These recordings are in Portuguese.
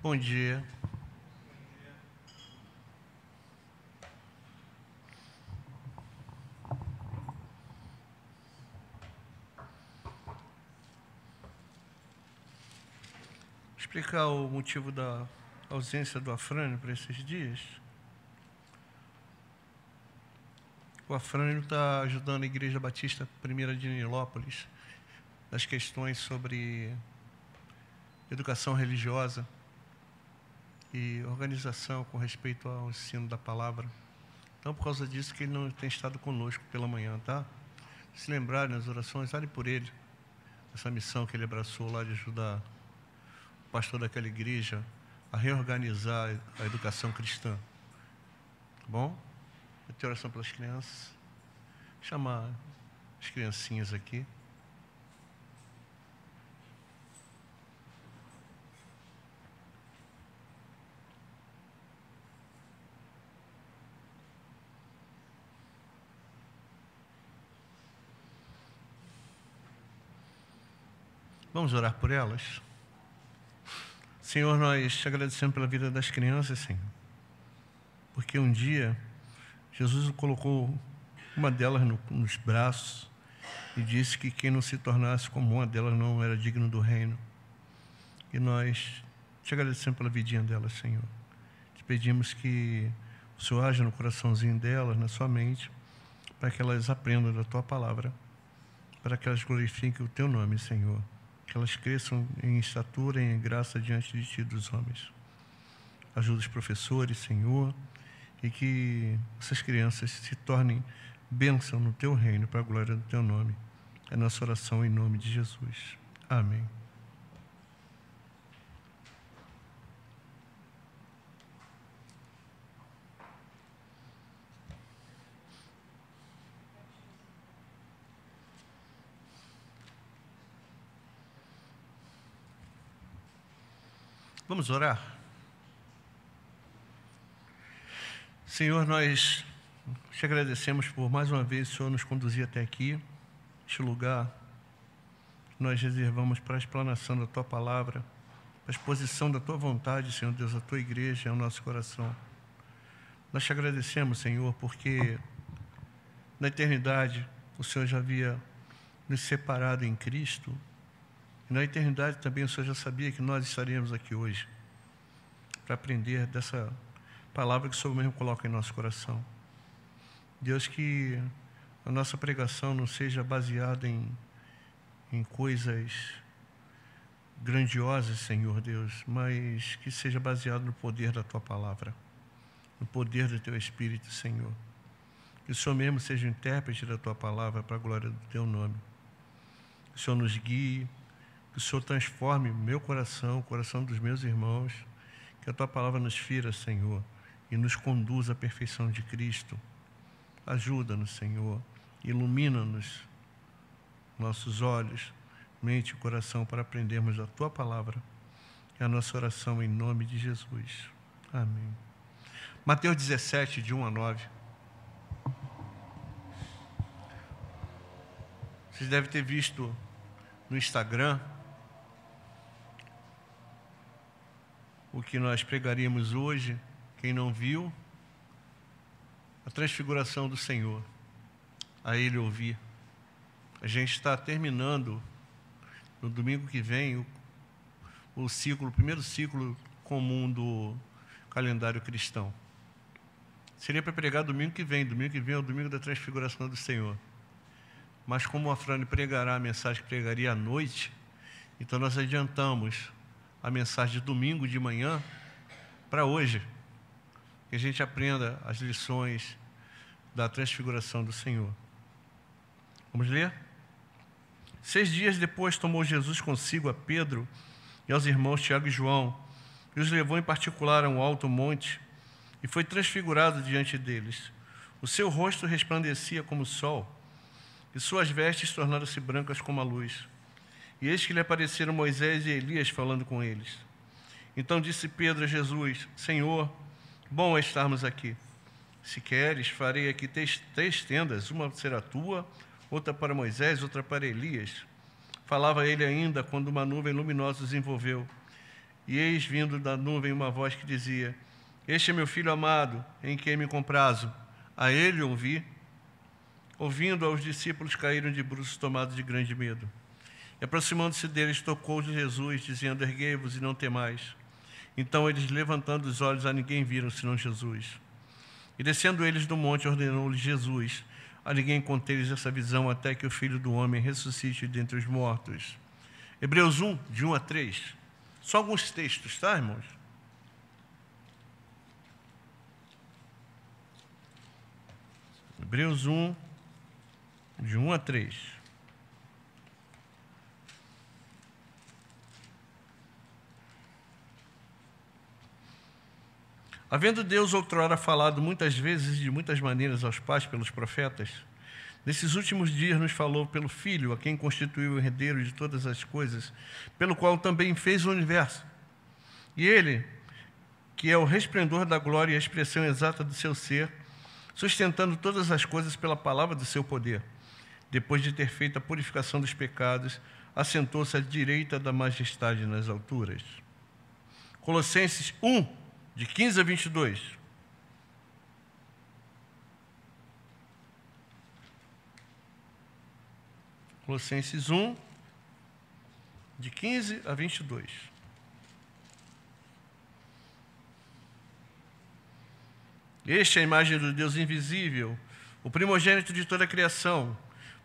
Bom dia. Explicar o motivo da ausência do Afrânio para esses dias. O Afrânio está ajudando a Igreja Batista I de Nilópolis nas questões sobre educação religiosa e organização com respeito ao ensino da palavra. Então, por causa disso que ele não tem estado conosco pela manhã, tá? Se lembrarem nas orações, orem por ele. Essa missão que ele abraçou lá de ajudar o pastor daquela igreja a reorganizar a educação cristã. Tá bom? Eu tenho oração pelas crianças. Vou chamar as criancinhas aqui. Vamos orar por elas? Senhor, nós te agradecemos pela vida das crianças, Senhor. Porque um dia, Jesus colocou uma delas nos braços e disse que quem não se tornasse como uma delas não era digno do reino. E nós te agradecemos pela vidinha delas, Senhor. Te pedimos que o Senhor haja no coraçãozinho delas, na sua mente, para que elas aprendam da tua palavra, para que elas glorifiquem o teu nome, Senhor. Que elas cresçam em estatura e em graça diante de ti dos homens. Ajuda os professores, Senhor, e que essas crianças se tornem bênção no teu reino, para a glória do teu nome. É a nossa oração em nome de Jesus. Amém. Vamos orar? Senhor, nós te agradecemos por mais uma vez o Senhor nos conduzir até aqui, este lugar que nós reservamos para a explanação da tua palavra, para a exposição da tua vontade, Senhor Deus, a tua igreja, ao nosso coração. Nós te agradecemos, Senhor, porque na eternidade o Senhor já havia nos separado em Cristo. E na eternidade também o Senhor já sabia que nós estaríamos aqui hoje para aprender dessa palavra que o Senhor mesmo coloca em nosso coração. Deus, que a nossa pregação não seja baseada em coisas grandiosas, Senhor Deus, mas que seja baseada no poder da Tua palavra, no poder do Teu Espírito, Senhor. Que o Senhor mesmo seja o intérprete da Tua palavra para a glória do Teu nome. Que o Senhor nos guie, que o Senhor transforme meu coração, o coração dos meus irmãos, que a Tua palavra nos fira, Senhor, e nos conduza à perfeição de Cristo. Ajuda-nos, Senhor, ilumina-nos nossos olhos, mente e coração para aprendermos a Tua palavra. É a nossa oração em nome de Jesus. Amém. Mateus 17, de 1 a 9. Vocês devem ter visto no Instagram o que nós pregaríamos hoje. Quem não viu, a transfiguração do Senhor, a Ele ouvir. A gente está terminando no domingo que vem o primeiro ciclo comum do calendário cristão. Seria para pregar domingo que vem é o domingo da transfiguração do Senhor. Mas como o Afrânio pregará a mensagem que pregaria à noite, então nós adiantamos a mensagem de domingo de manhã para hoje, que a gente aprenda as lições da transfiguração do Senhor. Vamos ler? 6 dias depois tomou Jesus consigo a Pedro e aos irmãos Tiago e João, e os levou em particular a um alto monte, e foi transfigurado diante deles. O seu rosto resplandecia como o sol, e suas vestes tornaram-se brancas como a luz. E eis que lhe apareceram Moisés e Elias falando com eles. Então disse Pedro a Jesus: Senhor, bom é estarmos aqui. Se queres, farei aqui 3 tendas, uma será tua, outra para Moisés, outra para Elias. Falava ele ainda quando uma nuvem luminosa os envolveu. E eis vindo da nuvem uma voz que dizia: Este é meu filho amado, em quem me comprazo. A ele ouvi. Ouvindo, aos discípulos caíram de bruços, tomados de grande medo. E aproximando-se deles, tocou Jesus, dizendo: Erguei-vos e não temais. Então eles, levantando os olhos, a ninguém viram, senão Jesus. E descendo eles do monte, ordenou-lhes Jesus: A ninguém conteis essa visão, até que o Filho do Homem ressuscite dentre os mortos. Hebreus 1, de 1 a 3. Só alguns textos, tá, irmãos? Hebreus 1, de 1 a 3. Havendo Deus outrora falado muitas vezes e de muitas maneiras aos pais pelos profetas, nesses últimos dias nos falou pelo Filho, a quem constituiu o herdeiro de todas as coisas, pelo qual também fez o universo. E ele, que é o resplendor da glória e a expressão exata do seu ser, sustentando todas as coisas pela palavra do seu poder, depois de ter feito a purificação dos pecados, assentou-se à direita da majestade nas alturas. Colossenses 1, de 15 a 22. Colossenses 1, de 15 a 22. Este é a imagem do Deus invisível, o primogênito de toda a criação,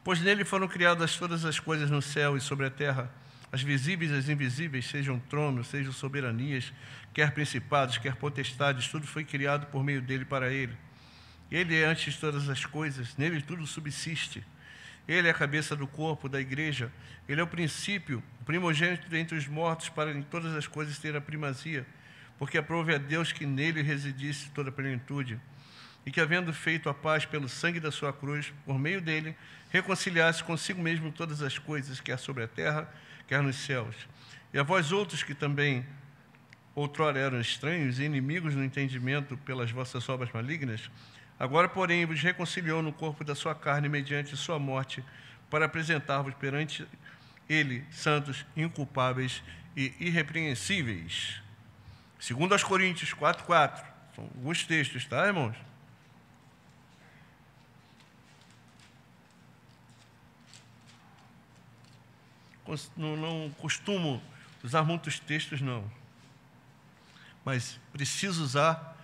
pois nele foram criadas todas as coisas no céu e sobre a terra, as visíveis e as invisíveis, sejam tronos, sejam soberanias, quer principados, quer potestades, tudo foi criado por meio dele para ele. Ele é antes de todas as coisas, nele tudo subsiste. Ele é a cabeça do corpo, da igreja. Ele é o princípio, o primogênito dentre os mortos, para em todas as coisas ter a primazia, porque aprove a Deus que nele residisse toda a plenitude, e que, havendo feito a paz pelo sangue da sua cruz, por meio dele, reconciliasse consigo mesmo todas as coisas, quer sobre a terra, quer nos céus. E a vós outros que também outrora eram estranhos e inimigos no entendimento pelas vossas obras malignas, agora, porém, vos reconciliou no corpo da sua carne mediante sua morte, para apresentar-vos perante ele santos, inculpáveis e irrepreensíveis. Segundo aos Coríntios 4:4. São alguns textos, tá, irmãos? Não costumo usar muitos textos, não. Mas preciso usar.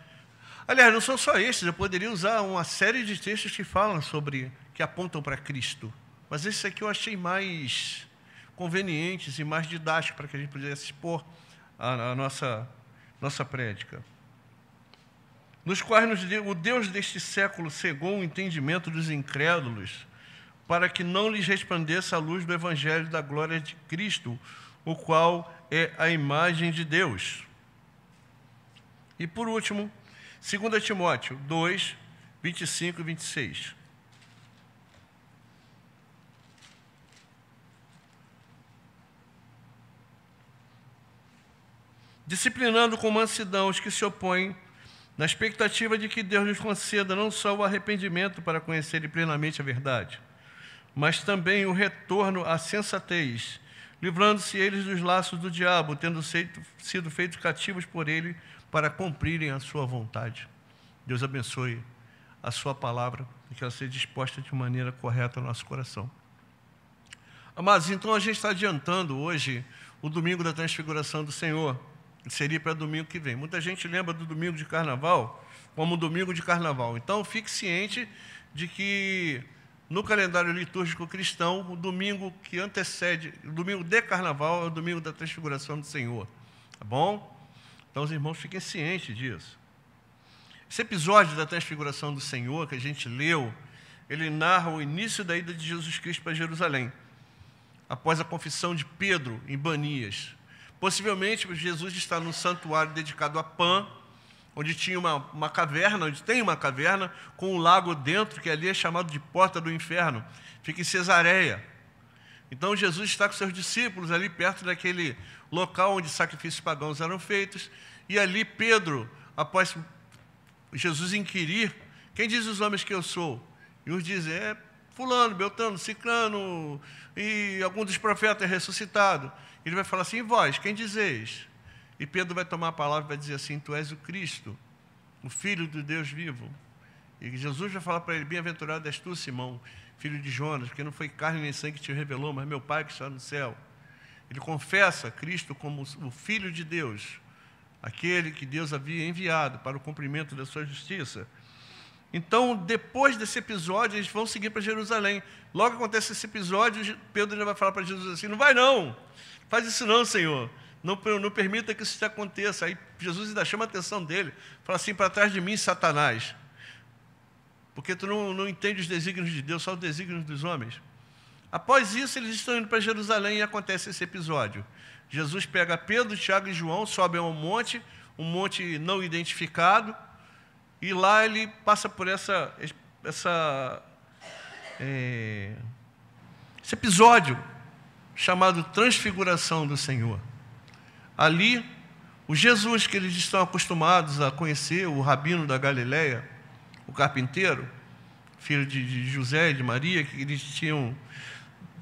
Aliás, não são só esses, eu poderia usar uma série de textos que falam sobre, que apontam para Cristo. Mas esse aqui eu achei mais convenientes e mais didático para que a gente pudesse expor a nossa prédica. Nos quais o Deus deste século cegou o entendimento dos incrédulos, para que não lhes resplandeça a luz do Evangelho da glória de Cristo, o qual é a imagem de Deus. E por último, 2 Timóteo 2, 25 e 26. Disciplinando com mansidão os que se opõem, na expectativa de que Deus lhes conceda não só o arrependimento para conhecerem plenamente a verdade, mas também o retorno à sensatez, livrando-se eles dos laços do diabo, tendo sido feitos cativos por ele para cumprirem a sua vontade. Deus abençoe a sua palavra e que ela seja disposta de maneira correta ao nosso coração. Amados, então a gente está adiantando hoje o domingo da transfiguração do Senhor, que seria para domingo que vem. Muita gente lembra do domingo de carnaval como domingo de carnaval. Então fique ciente de que no calendário litúrgico cristão, o domingo que antecede, o domingo de carnaval é o domingo da transfiguração do Senhor. Tá bom? Então os irmãos fiquem cientes disso. Esse episódio da transfiguração do Senhor que a gente leu, ele narra o início da ida de Jesus Cristo para Jerusalém, após a confissão de Pedro em Banias. Possivelmente Jesus está num santuário dedicado a Pan, onde tinha uma caverna, onde tem uma caverna com um lago dentro, que ali é chamado de Porta do Inferno, fica em Cesareia. Então Jesus está com seus discípulos ali perto daquele local onde sacrifícios pagãos eram feitos, e ali Pedro, após Jesus inquirir: quem diz os homens que eu sou? E os dizem: é fulano, beltrano, ciclano, e algum dos profetas é ressuscitado. Ele vai falar assim: e vós, quem dizeis? E Pedro vai tomar a palavra e vai dizer assim: tu és o Cristo, o Filho do Deus vivo. E Jesus vai falar para ele: bem-aventurado és tu, Simão, filho de Jonas, porque não foi carne nem sangue que te revelou, mas meu Pai que está no céu. Ele confessa Cristo como o Filho de Deus, aquele que Deus havia enviado para o cumprimento da sua justiça. Então, depois desse episódio, eles vão seguir para Jerusalém. Logo que acontece esse episódio, Pedro ainda vai falar para Jesus assim: não vai não, faz isso não, Senhor. Não permita que isso te aconteça. Aí Jesus ainda chama a atenção dele, fala assim: para trás de mim, Satanás, porque tu não entende os desígnios de Deus, só os desígnios dos homens. Após isso, eles estão indo para Jerusalém e acontece esse episódio. Jesus pega Pedro, Tiago e João, sobe a um monte não identificado, e lá ele passa por esse episódio chamado Transfiguração do Senhor. Ali, o Jesus que eles estão acostumados a conhecer, o rabino da Galileia, o carpinteiro, filho de José e de Maria, que eles tinham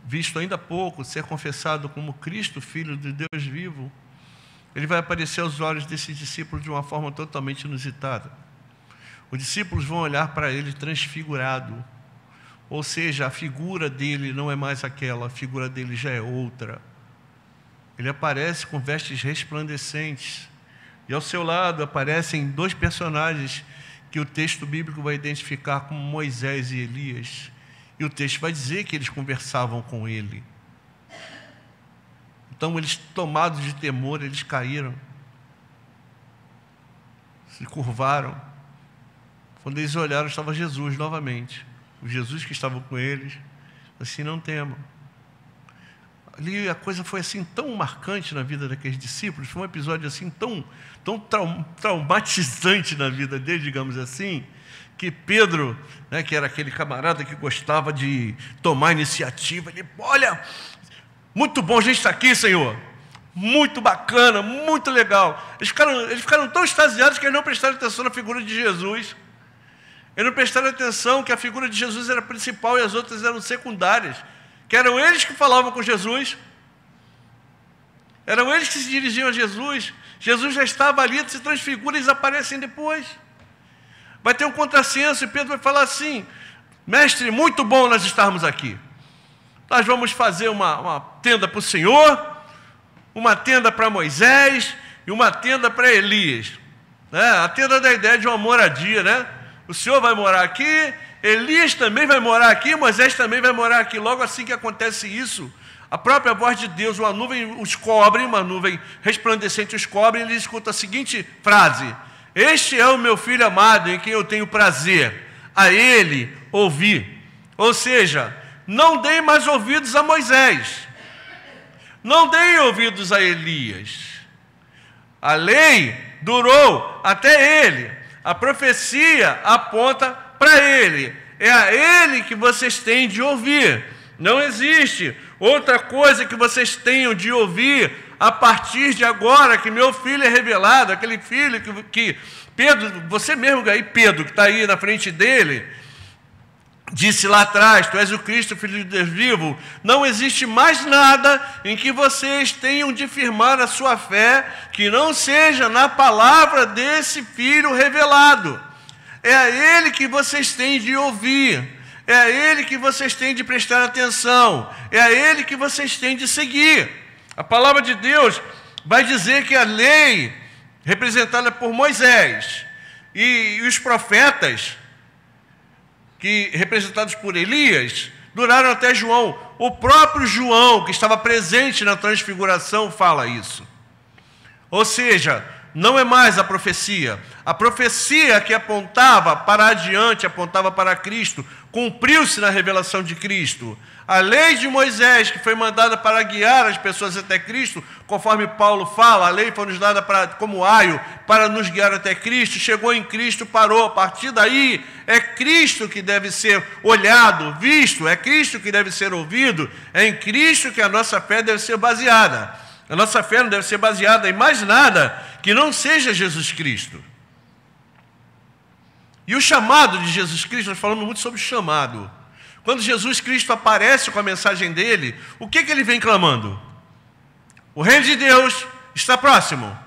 visto ainda há pouco ser confessado como Cristo, Filho de Deus vivo, ele vai aparecer aos olhos desses discípulos de uma forma totalmente inusitada. Os discípulos vão olhar para ele transfigurado, ou seja, a figura dele não é mais aquela, a figura dele já é outra. Ele aparece com vestes resplandecentes, e ao seu lado aparecem dois personagens que o texto bíblico vai identificar como Moisés e Elias. E o texto vai dizer que eles conversavam com ele. Então, eles, tomados de temor, eles caíram, se curvaram. Quando eles olharam, estava Jesus novamente. O Jesus que estava com eles, assim: não temam. Ali a coisa foi assim tão marcante na vida daqueles discípulos, foi um episódio assim tão traumatizante na vida deles, digamos assim, que Pedro, né, que era aquele camarada que gostava de tomar iniciativa, ele: olha, muito bom a gente estar aqui, Senhor, muito bacana, muito legal. Eles ficaram tão extasiados que eles não prestaram atenção na figura de Jesus. Eles não prestaram atenção que a figura de Jesus era a principal e as outras eram secundárias, que eram eles que falavam com Jesus, eram eles que se dirigiam a Jesus. Jesus já estava ali, se transfigura e eles aparecem depois. Vai ter um contrassenso e Pedro vai falar assim: mestre, muito bom nós estarmos aqui. Nós vamos fazer uma tenda para o Senhor, uma tenda para Moisés e uma tenda para Elias. A tenda da ideia de uma moradia, né? O Senhor vai morar aqui, Elias também vai morar aqui, Moisés também vai morar aqui. Logo assim que acontece isso, a própria voz de Deus, uma nuvem os cobre, uma nuvem resplandecente os cobre, e ele escuta a seguinte frase: este é o meu filho amado, em quem eu tenho prazer, a ele ouvi. Ou seja, não deem mais ouvidos a Moisés, não deem ouvidos a Elias. A lei durou até ele, a profecia aponta para ele, é a ele que vocês têm de ouvir. Não existe outra coisa que vocês tenham de ouvir a partir de agora que meu filho é revelado, aquele filho que Pedro, você mesmo aí, Pedro, que está aí na frente dele, disse lá atrás: tu és o Cristo, Filho de Deus vivo. Não existe mais nada em que vocês tenham de firmar a sua fé que não seja na palavra desse Filho revelado. É a Ele que vocês têm de ouvir, é a Ele que vocês têm de prestar atenção, é a Ele que vocês têm de seguir. A palavra de Deus vai dizer que a lei, representada por Moisés, e os profetas, que representados por Elias, duraram até João. O próprio João, que estava presente na transfiguração, fala isso. Ou seja, não é mais a profecia. A profecia que apontava para adiante, apontava para Cristo, cumpriu-se na revelação de Cristo. A lei de Moisés, que foi mandada para guiar as pessoas até Cristo, conforme Paulo fala, a lei foi nos dada como aio para nos guiar até Cristo, chegou em Cristo, parou. A partir daí, é Cristo que deve ser olhado, visto, é Cristo que deve ser ouvido, é em Cristo que a nossa fé deve ser baseada. A nossa fé não deve ser baseada em mais nada que não seja Jesus Cristo. E o chamado de Jesus Cristo, nós falamos muito sobre o chamado. Quando Jesus Cristo aparece com a mensagem dele, o que ele vem clamando? O reino de Deus está próximo.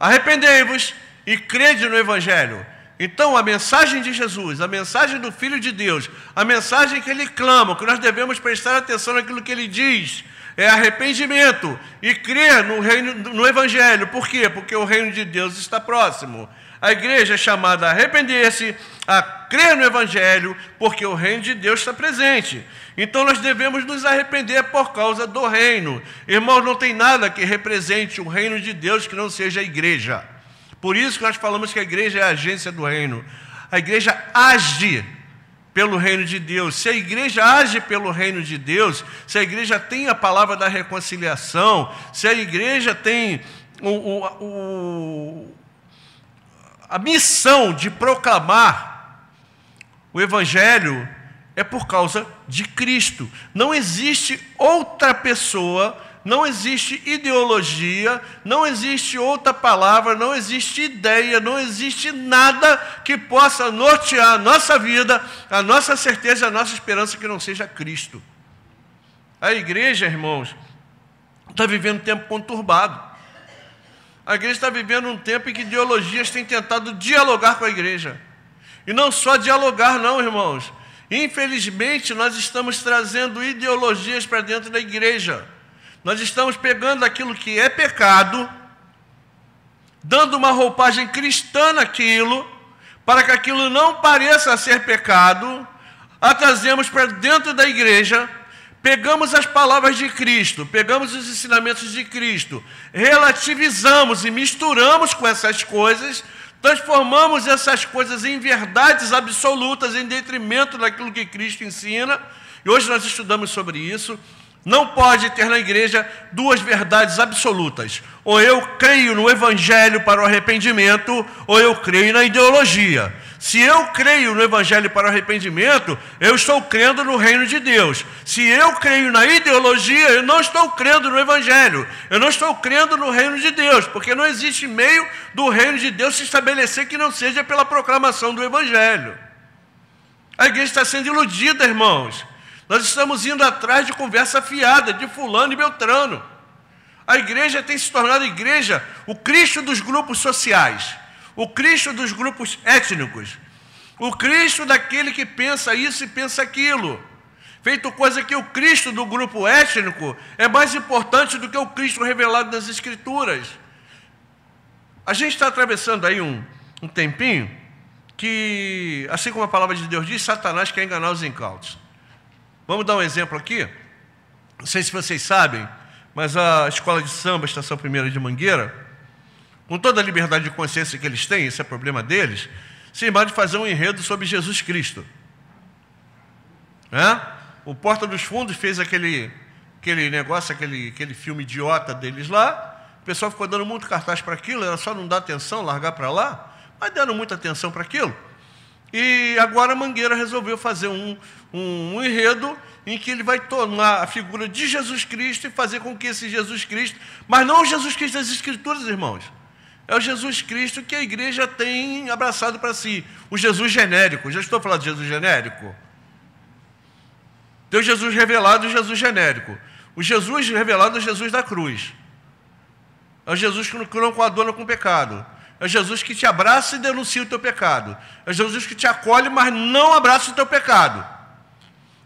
arrependei-vos e crede no Evangelho. Então, a mensagem de Jesus, a mensagem do Filho de Deus, a mensagem que Ele clama, que nós devemos prestar atenção naquilo que Ele diz, é arrependimento e crer no Evangelho. Por quê? Porque o reino de Deus está próximo. A igreja é chamada a arrepender-se, a crer no Evangelho, porque o reino de Deus está presente. Então nós devemos nos arrepender por causa do reino. Irmãos, não tem nada que represente o reino de Deus que não seja a igreja. Por isso que nós falamos que a igreja é a agência do reino. A igreja age pelo reino de Deus. Se a igreja age pelo reino de Deus, se a igreja tem a palavra da reconciliação, se a igreja tem a missão de proclamar o Evangelho, é por causa de Cristo. Não existe outra pessoa, não existe ideologia, não existe outra palavra, não existe ideia, não existe nada que possa nortear a nossa vida, a nossa certeza, a nossa esperança que não seja Cristo. A igreja, irmãos, está vivendo um tempo conturbado. A igreja está vivendo um tempo em que ideologias têm tentado dialogar com a igreja. E não só dialogar não, irmãos. Infelizmente, nós estamos trazendo ideologias para dentro da igreja. Nós estamos pegando aquilo que é pecado, dando uma roupagem cristã naquilo, para que aquilo não pareça ser pecado, a trazemos para dentro da igreja, pegamos as palavras de Cristo, pegamos os ensinamentos de Cristo, relativizamos e misturamos com essas coisas, transformamos essas coisas em verdades absolutas, em detrimento daquilo que Cristo ensina, e hoje nós estudamos sobre isso. Não pode ter na igreja duas verdades absolutas. Ou eu creio no Evangelho para o arrependimento, ou eu creio na ideologia. Se eu creio no Evangelho para o arrependimento, eu estou crendo no reino de Deus. Se eu creio na ideologia, eu não estou crendo no Evangelho. Eu não estou crendo no reino de Deus, porque não existe meio do reino de Deus se estabelecer que não seja pela proclamação do Evangelho. A igreja está sendo iludida, irmãos. Nós estamos indo atrás de conversa fiada, de fulano e beltrano. A igreja tem se tornado igreja, o Cristo dos grupos sociais, o Cristo dos grupos étnicos, o Cristo daquele que pensa isso e pensa aquilo. Feito coisa que o Cristo do grupo étnico é mais importante do que o Cristo revelado nas Escrituras. A gente está atravessando aí um tempinho que, assim como a palavra de Deus diz, Satanás quer enganar os incautos. Vamos dar um exemplo aqui. Não sei se vocês sabem, mas a escola de samba, Estação Primeira de Mangueira, com toda a liberdade de consciência que eles têm, esse é o problema deles, se lembraram de fazer um enredo sobre Jesus Cristo. O Porta dos Fundos fez aquele negócio, aquele filme idiota deles lá. O pessoal ficou dando muito cartaz para aquilo, era só não dar atenção, largar para lá, mas deram muita atenção para aquilo. E agora a Mangueira resolveu fazer um enredo em que ele vai tomar a figura de Jesus Cristo e fazer com que esse Jesus Cristo, mas não o Jesus Cristo das Escrituras, irmãos, é o Jesus Cristo que a igreja tem abraçado para si, o Jesus genérico. Já estou falando de Jesus genérico? Tem o Jesus revelado e o Jesus genérico. O Jesus revelado é o Jesus da cruz. É o Jesus que não coaduna com o pecado. É Jesus que te abraça e denuncia o teu pecado. É Jesus que te acolhe, mas não abraça o teu pecado.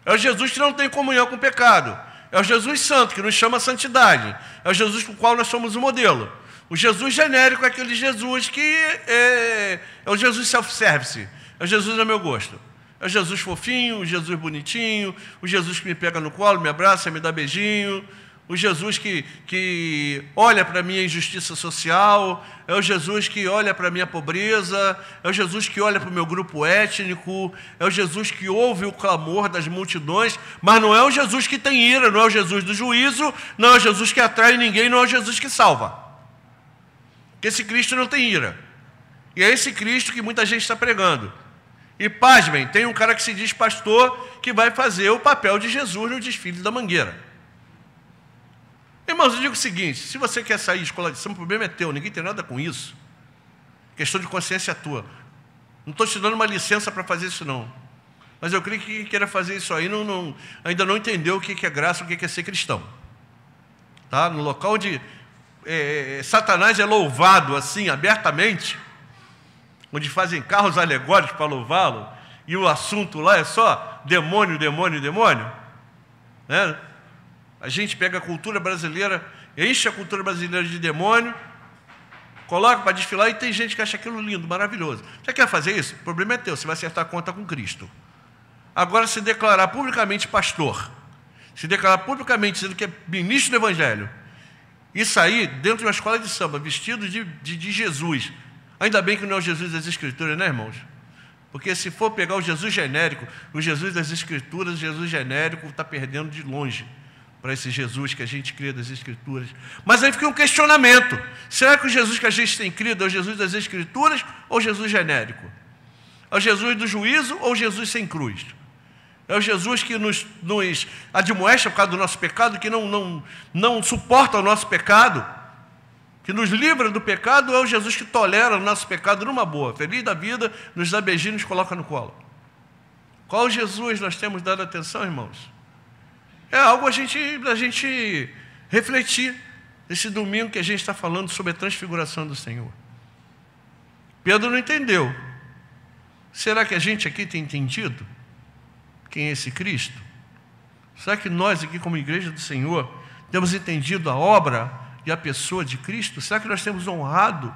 É o Jesus que não tem comunhão com o pecado. É o Jesus santo, que nos chama a santidade. É o Jesus com o qual nós somos o modelo. O Jesus genérico é aquele Jesus que é o Jesus self-service. É o Jesus do meu gosto. É o Jesus fofinho, o Jesus bonitinho, o Jesus que me pega no colo, me abraça, me dá beijinho. O Jesus que olha para a minha injustiça social, é o Jesus que olha para a minha pobreza, é o Jesus que olha para o meu grupo étnico, é o Jesus que ouve o clamor das multidões, mas não é o Jesus que tem ira, não é o Jesus do juízo, não é o Jesus que atrai ninguém, não é o Jesus que salva. Porque esse Cristo não tem ira. E é esse Cristo que muita gente está pregando. E pasmem, tem um cara que se diz pastor que vai fazer o papel de Jesus no desfile da Mangueira. Irmãos, eu digo o seguinte, se você quer sair de escola de samba, o problema é teu, ninguém tem nada com isso. Questão de consciência tua. Não estou te dando uma licença para fazer isso não. Mas eu creio que quem queira fazer isso aí ainda não entendeu o que é graça, o que é ser cristão. Tá? No local onde Satanás é louvado assim, abertamente, onde fazem carros alegóricos para louvá-lo, e o assunto lá é só demônio, demônio, demônio, né? A gente pega a cultura brasileira, enche a cultura brasileira de demônio, coloca para desfilar, e tem gente que acha aquilo lindo, maravilhoso. Você quer fazer isso? O problema é teu, você vai acertar a conta com Cristo. Agora, se declarar publicamente pastor, se declarar publicamente dizendo que é ministro do Evangelho, e sair dentro de uma escola de samba, vestido de Jesus, ainda bem que não é o Jesus das Escrituras, né, irmãos? Porque se for pegar o Jesus genérico, o Jesus das Escrituras, o Jesus genérico está perdendo de longe para esse Jesus que a gente crê das Escrituras. Mas aí fica um questionamento: será que o Jesus que a gente tem crido é o Jesus das Escrituras ou o Jesus genérico? É o Jesus do juízo ou o Jesus sem cruz? É o Jesus que nos admoesta por causa do nosso pecado, que não suporta o nosso pecado, que nos livra do pecado, ou é o Jesus que tolera o nosso pecado numa boa, feliz da vida, nos dá beijinho e nos coloca no colo? Qual Jesus nós temos dado atenção, irmãos? É algo a gente refletir nesse domingo que a gente está falando sobre a transfiguração do Senhor. Pedro não entendeu. Será que a gente aqui tem entendido quem é esse Cristo? Será que nós aqui, como igreja do Senhor, temos entendido a obra e a pessoa de Cristo? Será que nós temos honrado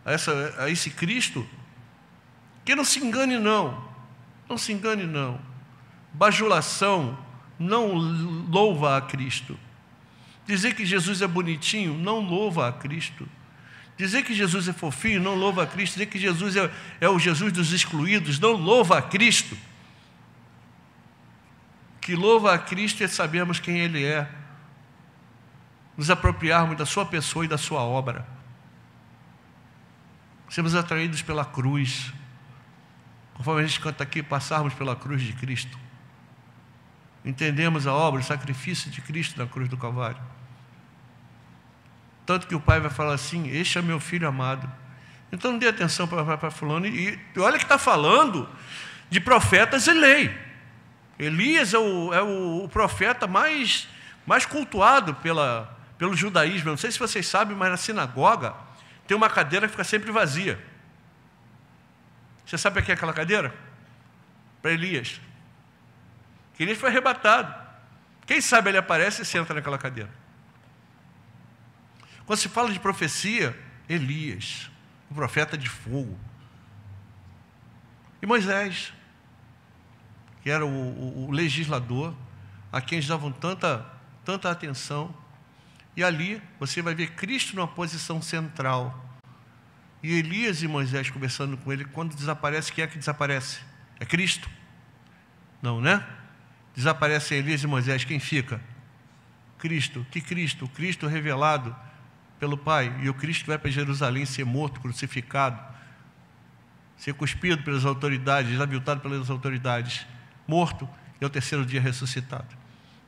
a esse Cristo? Que não se engane não, não se engane não. Bajulação não louva a Cristo. Dizer que Jesus é bonitinho não louva a Cristo. Dizer que Jesus é fofinho não louva a Cristo. Dizer que Jesus é o Jesus dos excluídos não louva a Cristo. O que louva a Cristo é sabermos quem Ele é, nos apropriarmos da sua pessoa e da sua obra, sermos atraídos pela cruz, conforme a gente canta aqui, passarmos pela cruz de Cristo, entendemos a obra, o sacrifício de Cristo na cruz do Calvário. Tanto que o Pai vai falar assim: este é meu filho amado. Então não dê atenção para fulano. E olha que está falando de profetas e lei. Elias é o profeta mais cultuado pelo judaísmo. Eu não sei se vocês sabem, mas na sinagoga tem uma cadeira que fica sempre vazia. Você sabe o que é aquela cadeira? Para Elias. Que Elias foi arrebatado. Quem sabe ele aparece e senta naquela cadeira. Quando se fala de profecia, Elias, o profeta de fogo. E Moisés, que era o legislador, a quem eles davam tanta atenção. E ali você vai ver Cristo numa posição central. E Elias e Moisés conversando com ele. Quando desaparece, quem é que desaparece? É Cristo? Não, né? Desaparecem Elias e Moisés, quem fica? Cristo. Que Cristo? O Cristo revelado pelo Pai. E o Cristo vai para Jerusalém ser morto, crucificado, ser cuspido pelas autoridades, aviltado pelas autoridades, morto, e ao terceiro dia ressuscitado.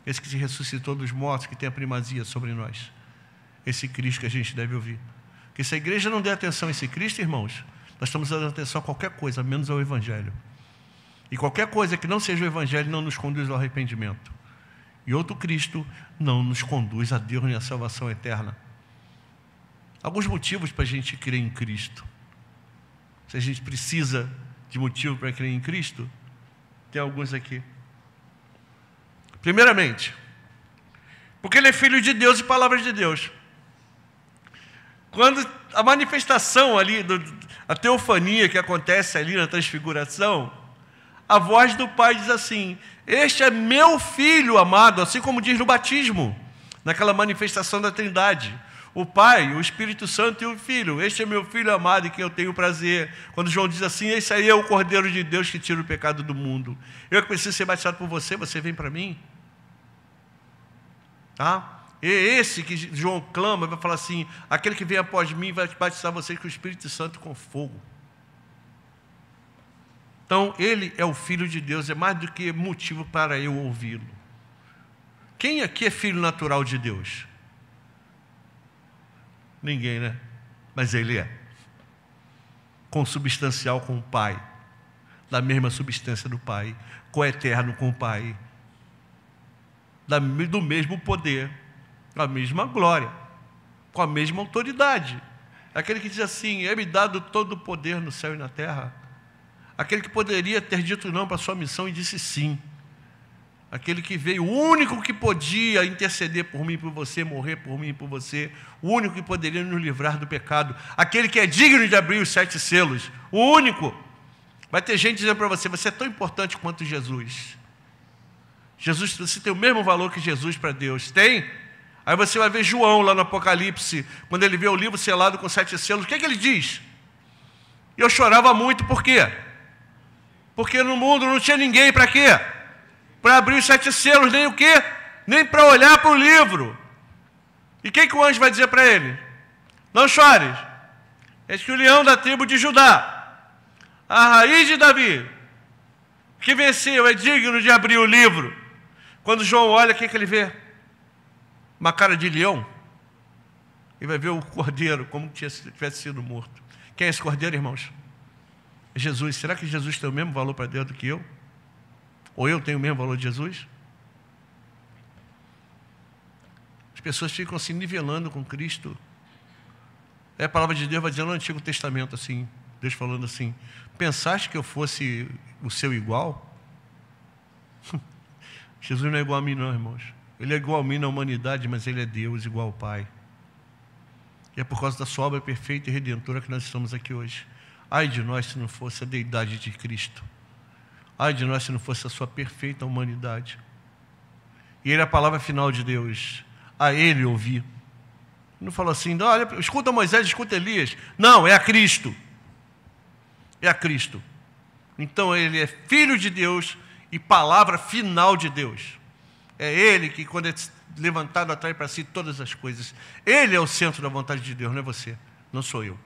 Esse que se ressuscitou dos mortos, que tem a primazia sobre nós. Esse Cristo que a gente deve ouvir. Porque se a igreja não der atenção a esse Cristo, irmãos, nós estamos dando atenção a qualquer coisa, menos ao Evangelho. E qualquer coisa que não seja o Evangelho não nos conduz ao arrependimento. E outro Cristo não nos conduz a Deus nem à salvação eterna. Alguns motivos para a gente crer em Cristo. Se a gente precisa de motivo para crer em Cristo, tem alguns aqui. Primeiramente, porque Ele é Filho de Deus e Palavra de Deus. Quando a manifestação ali, a teofania que acontece ali na transfiguração, a voz do Pai diz assim: este é meu Filho amado, assim como diz no batismo, naquela manifestação da Trindade. O Pai, o Espírito Santo e o Filho. Este é meu Filho amado em quem eu tenho prazer. Quando João diz assim: esse aí é o Cordeiro de Deus que tira o pecado do mundo. Eu que preciso ser batizado por você, você vem para mim? Tá? E esse que João clama, vai falar assim: aquele que vem após mim vai batizar vocês com o Espírito Santo e com fogo. Então, Ele é o Filho de Deus, é mais do que motivo para eu ouvi-lo. Quem aqui é filho natural de Deus? Ninguém, né? Mas Ele é. Consubstancial com o Pai, da mesma substância do Pai, coeterno com o Pai, do mesmo poder, com a mesma glória, com a mesma autoridade. Aquele que diz assim: é-me dado todo o poder no céu e na terra. Aquele que poderia ter dito não para a sua missão e disse sim. Aquele que veio, o único que podia interceder por mim e por você, morrer por mim e por você, o único que poderia nos livrar do pecado, aquele que é digno de abrir os 7 selos, o único. Vai ter gente dizendo para você: você é tão importante quanto Jesus. Jesus, você tem o mesmo valor que Jesus para Deus. Tem? Aí você vai ver João lá no Apocalipse, quando ele vê o livro selado com 7 selos, o que ele diz? Eu chorava muito, por quê? Porque no mundo não tinha ninguém para quê? Para abrir os 7 selos, nem o quê? Nem para olhar para o livro. E o que o anjo vai dizer para ele? Não chores, és que o leão da tribo de Judá, a raiz de Davi, que venceu, é digno de abrir o livro. Quando João olha, o que ele vê? Uma cara de leão. E vai ver o cordeiro como se tivesse sido morto. Quem é esse cordeiro, irmãos? É Jesus. Será que Jesus tem o mesmo valor para Deus do que eu? Ou eu tenho o mesmo valor de Jesus? As pessoas ficam se nivelando com Cristo. A palavra de Deus vai dizer no Antigo Testamento assim, Deus falando assim: pensaste que eu fosse o seu igual? Jesus não é igual a mim não, irmãos. Ele é igual a mim na humanidade, mas Ele é Deus, igual ao Pai. E é por causa da sua obra perfeita e redentora que nós estamos aqui hoje. Ai de nós se não fosse a deidade de Cristo. Ai de nós se não fosse a sua perfeita humanidade. E Ele é a palavra final de Deus. A Ele ouvir. Não falou assim: olha, escuta Moisés, escuta Elias. Não, é a Cristo. É a Cristo. Então Ele é Filho de Deus e palavra final de Deus. É Ele que, quando é levantado, atrai para si todas as coisas. Ele é o centro da vontade de Deus, não é você. Não sou eu.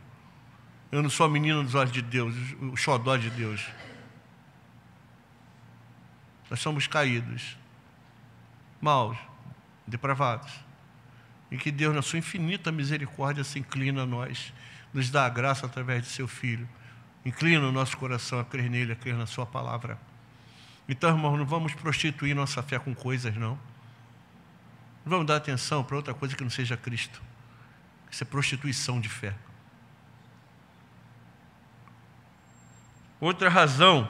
Eu não sou a menina dos olhos de Deus, o xodó de Deus. Nós somos caídos, maus, depravados. E que Deus, na sua infinita misericórdia, se inclina a nós, nos dá a graça através de seu Filho. Inclina o nosso coração a crer nele, a crer na sua palavra. Então, irmãos, não vamos prostituir nossa fé com coisas, não. Não vamos dar atenção para outra coisa que não seja Cristo. Isso é prostituição de fé. Outra razão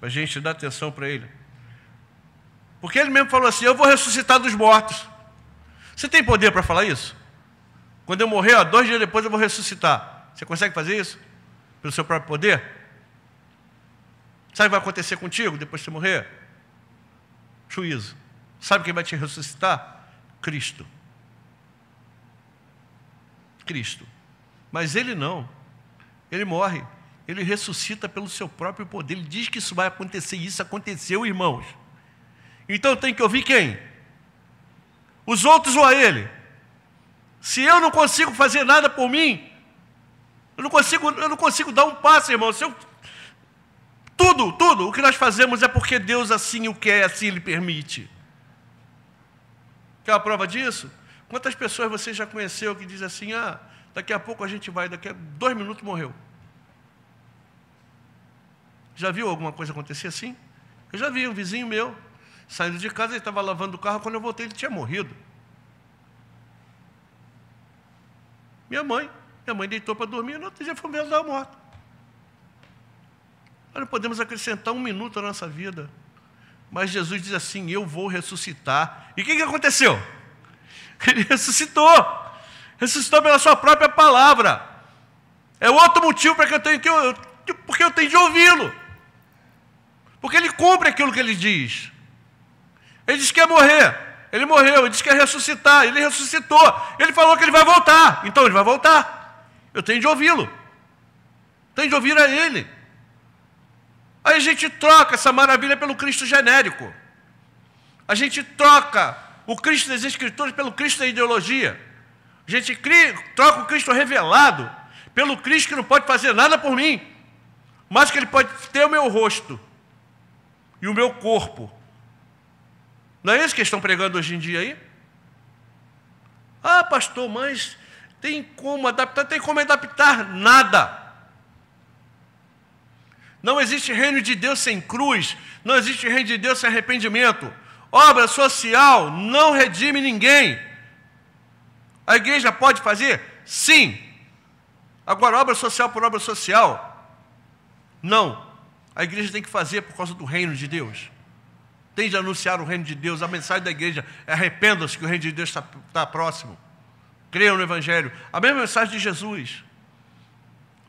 para a gente dar atenção para Ele. Porque Ele mesmo falou assim: eu vou ressuscitar dos mortos. Você tem poder para falar isso? Quando eu morrer, 2 dias depois eu vou ressuscitar. Você consegue fazer isso? Pelo seu próprio poder? Sabe o que vai acontecer contigo depois de você morrer? Juízo. Sabe quem vai te ressuscitar? Cristo. Cristo. Mas Ele não. Ele morre. Ele ressuscita pelo seu próprio poder. Ele diz que isso vai acontecer. E isso aconteceu, irmãos. Então tem que ouvir quem? Os outros ou a Ele? Se eu não consigo fazer nada por mim, eu não consigo dar um passo, irmão. Tudo o que nós fazemos é porque Deus assim o quer, assim Ele permite. Quer uma prova disso? Quantas pessoas você já conheceu que diz assim: daqui a pouco a gente vai, daqui a 2 minutos morreu. Já viu alguma coisa acontecer assim? Eu já vi um vizinho meu, saindo de casa, ele estava lavando o carro, quando eu voltei ele tinha morrido. Minha mãe deitou para dormir, no outro dia foi mesmo dar a morte. Nós não podemos acrescentar 1 minuto à nossa vida. Mas Jesus diz assim: eu vou ressuscitar. E o que aconteceu? Ele ressuscitou. Ressuscitou pela sua própria palavra. É outro motivo para que eu tenho porque eu tenho de ouvi-lo. Porque Ele cumpre aquilo que Ele diz. Ele disse que ia morrer. Ele morreu. Ele disse que ia ressuscitar. Ele ressuscitou. Ele falou que Ele vai voltar. Então Ele vai voltar. Eu tenho de ouvi-lo. Tenho de ouvir a Ele. Aí a gente troca essa maravilha pelo Cristo genérico. A gente troca o Cristo das Escrituras pelo Cristo da ideologia. A gente troca o Cristo revelado pelo Cristo que não pode fazer nada por mim, mas que Ele pode ter o meu rosto e o meu corpo. Não é isso que estão pregando hoje em dia aí? Pastor, mas tem como adaptar nada. Não existe reino de Deus sem cruz. Não existe reino de Deus sem arrependimento. Obra social não redime ninguém. A igreja pode fazer? Sim. Agora, obra social por obra social? Não. A igreja tem que fazer por causa do reino de Deus. Tem de anunciar o reino de Deus. A mensagem da igreja é: arrependam-se que o reino de Deus está próximo. Creiam no Evangelho. A mesma mensagem de Jesus.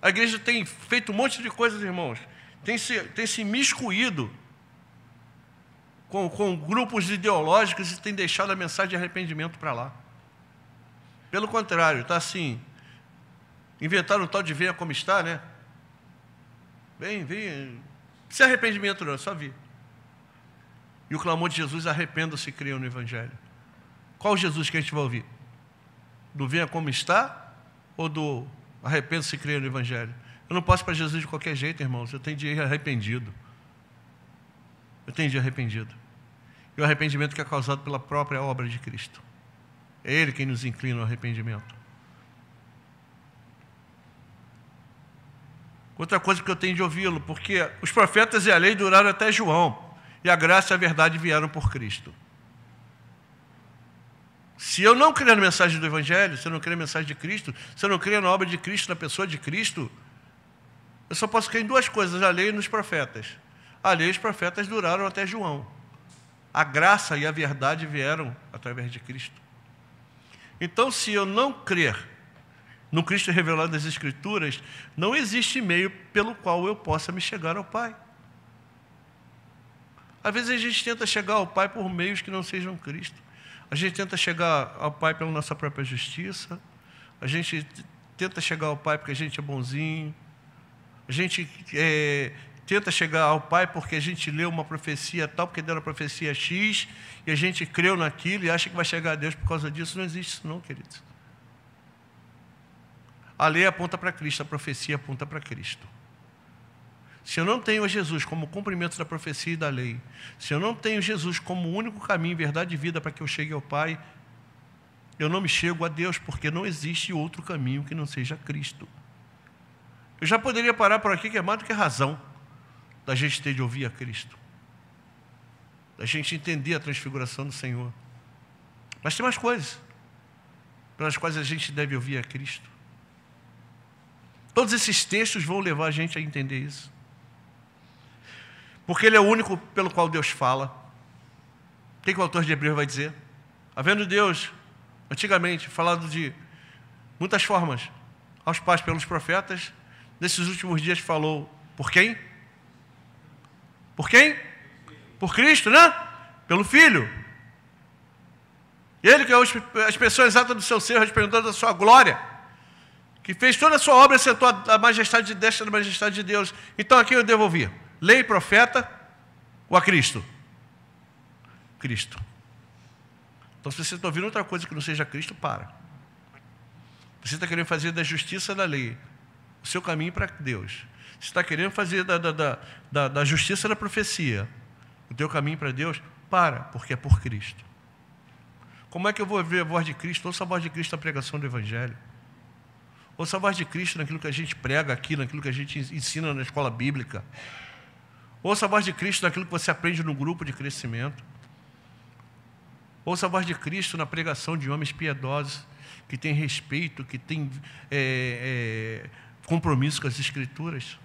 A igreja tem feito um monte de coisas, irmãos. Tem se miscuído com grupos ideológicos e tem deixado a mensagem de arrependimento para lá. Pelo contrário, está assim, inventaram um tal de venha como está, né? Vem. Se arrependimento não, é só vir. E o clamor de Jesus: arrependam-se e creiam no Evangelho. Qual Jesus que a gente vai ouvir? Do venha como está ou do arrependa-se e creiam no Evangelho? Eu não posso ir para Jesus de qualquer jeito, irmãos. Eu tenho de ir arrependido. E o arrependimento que é causado pela própria obra de Cristo. É Ele quem nos inclina ao arrependimento. Outra coisa que eu tenho de ouvi-lo, porque os profetas e a lei duraram até João, e a graça e a verdade vieram por Cristo. Se eu não crer na mensagem do Evangelho, se eu não crer na mensagem de Cristo, se eu não crer na obra de Cristo, na pessoa de Cristo, eu só posso crer em duas coisas: a lei e nos profetas. A lei e os profetas duraram até João. A graça e a verdade vieram através de Cristo. Então, se eu não crer no Cristo revelado nas Escrituras, não existe meio pelo qual eu possa me chegar ao Pai. Às vezes a gente tenta chegar ao Pai por meios que não sejam Cristo. A gente tenta chegar ao Pai pela nossa própria justiça. A gente tenta chegar ao Pai porque a gente é bonzinho. A gente tenta chegar ao Pai porque a gente leu uma profecia tal, porque deram a profecia X, e a gente creu naquilo e acha que vai chegar a Deus por causa disso. Não existe isso não, queridos. A lei aponta para Cristo, a profecia aponta para Cristo. Se eu não tenho a Jesus como cumprimento da profecia e da lei, se eu não tenho Jesus como o único caminho, verdade e vida para que eu chegue ao Pai, eu não me chego a Deus, porque não existe outro caminho que não seja Cristo. Eu já poderia parar por aqui, que é mais do que razão da gente ter de ouvir a Cristo, da gente entender a transfiguração do Senhor. Mas tem mais coisas pelas quais a gente deve ouvir a Cristo. Todos esses textos vão levar a gente a entender isso. Porque Ele é o único pelo qual Deus fala. O que o autor de Hebreus vai dizer? Havendo Deus, antigamente, falado de muitas formas aos pais pelos profetas, nesses últimos dias falou por quem? Por quem? Por Cristo, né? Pelo Filho. Ele que é a expressão exata do seu ser, resplendor da sua glória, que fez toda a sua obra e sentou a majestade de destra da majestade de Deus. Então, a quem eu devo ouvir? Lei, profeta ou a Cristo? Cristo. Então, se você está ouvindo outra coisa que não seja Cristo, para. Você está querendo fazer da justiça da lei o seu caminho para Deus. Você está querendo fazer da justiça da profecia o teu caminho para Deus, para, porque é por Cristo. Como é que eu vou ver a voz de Cristo? Ouça a voz de Cristo na pregação do Evangelho. Ouça a voz de Cristo naquilo que a gente prega aqui, naquilo que a gente ensina na escola bíblica. Ouça a voz de Cristo naquilo que você aprende no grupo de crescimento. Ouça a voz de Cristo na pregação de homens piedosos, que têm respeito, que têm compromisso com as Escrituras.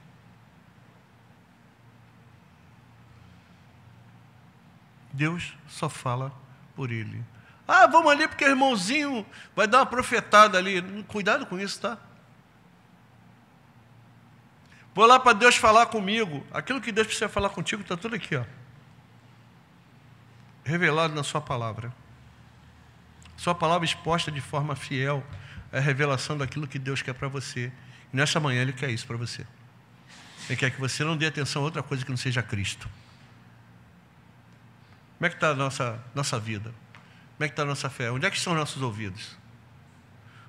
Deus só fala por Ele. Ah, vamos ali porque o irmãozinho vai dar uma profetada ali. Cuidado com isso, tá? Vou lá para Deus falar comigo. Aquilo que Deus precisa falar contigo está tudo aqui, ó. Revelado na sua palavra. Sua palavra exposta de forma fiel é a revelação daquilo que Deus quer para você. E nessa manhã Ele quer isso para você. Ele quer que você não dê atenção a outra coisa que não seja Cristo. Como é que está a nossa vida? Como é que está a nossa fé? Onde é que estão nossos ouvidos?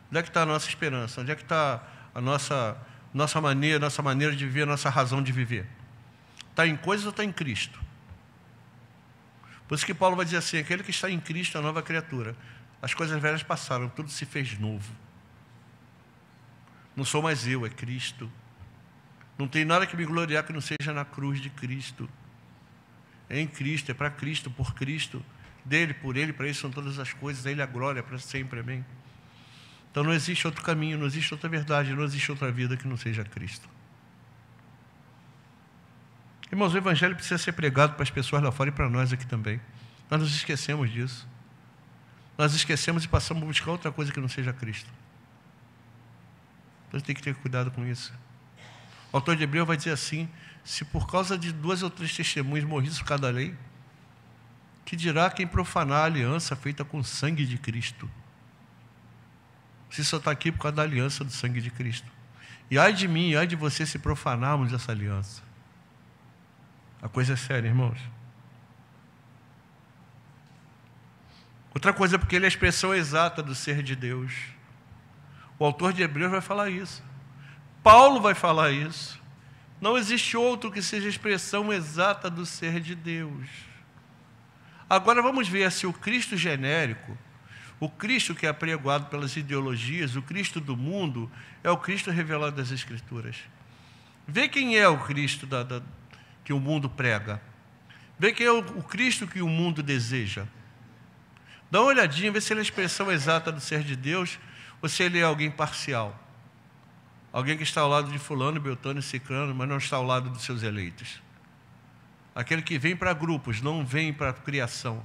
Onde é que está a nossa esperança? Onde é que está a nossa maneira de viver, a nossa razão de viver? Está em coisas ou está em Cristo? Por isso que Paulo vai dizer assim: aquele que está em Cristo é a nova criatura. As coisas velhas passaram, tudo se fez novo. Não sou mais eu, é Cristo. Não tem nada que me gloriar que não seja na cruz de Cristo. É em Cristo, é para Cristo, por Cristo. Dele, por Ele, para Ele são todas as coisas. A Ele a glória para sempre, amém. Então não existe outro caminho, não existe outra verdade, não existe outra vida que não seja Cristo. Irmãos, o Evangelho precisa ser pregado para as pessoas lá fora e para nós aqui também. Nós nos esquecemos disso. Nós esquecemos e passamos a buscar outra coisa que não seja Cristo. Então a gente tem que ter cuidado com isso. O autor de Hebreus vai dizer assim: se por causa de 2 ou 3 testemunhas morrisse cada lei, que dirá quem profanar a aliança feita com o sangue de Cristo? Você só está aqui por causa da aliança do sangue de Cristo. E ai de mim, ai de você se profanarmos essa aliança. A coisa é séria, irmãos. Outra coisa, porque ele é a expressão exata do ser de Deus. O autor de Hebreus vai falar isso. Paulo vai falar isso. Não existe outro que seja a expressão exata do ser de Deus. Agora vamos ver se o Cristo genérico, o Cristo que é apregoado pelas ideologias, o Cristo do mundo, é o Cristo revelado das Escrituras. Vê quem é o Cristo que o mundo prega. Vê quem é o Cristo que o mundo deseja. Dá uma olhadinha, vê se ele é a expressão exata do ser de Deus ou se ele é alguém parcial. Alguém que está ao lado de fulano, beltrano e ciclano, mas não está ao lado dos seus eleitos. Aquele que vem para grupos, não vem para a criação.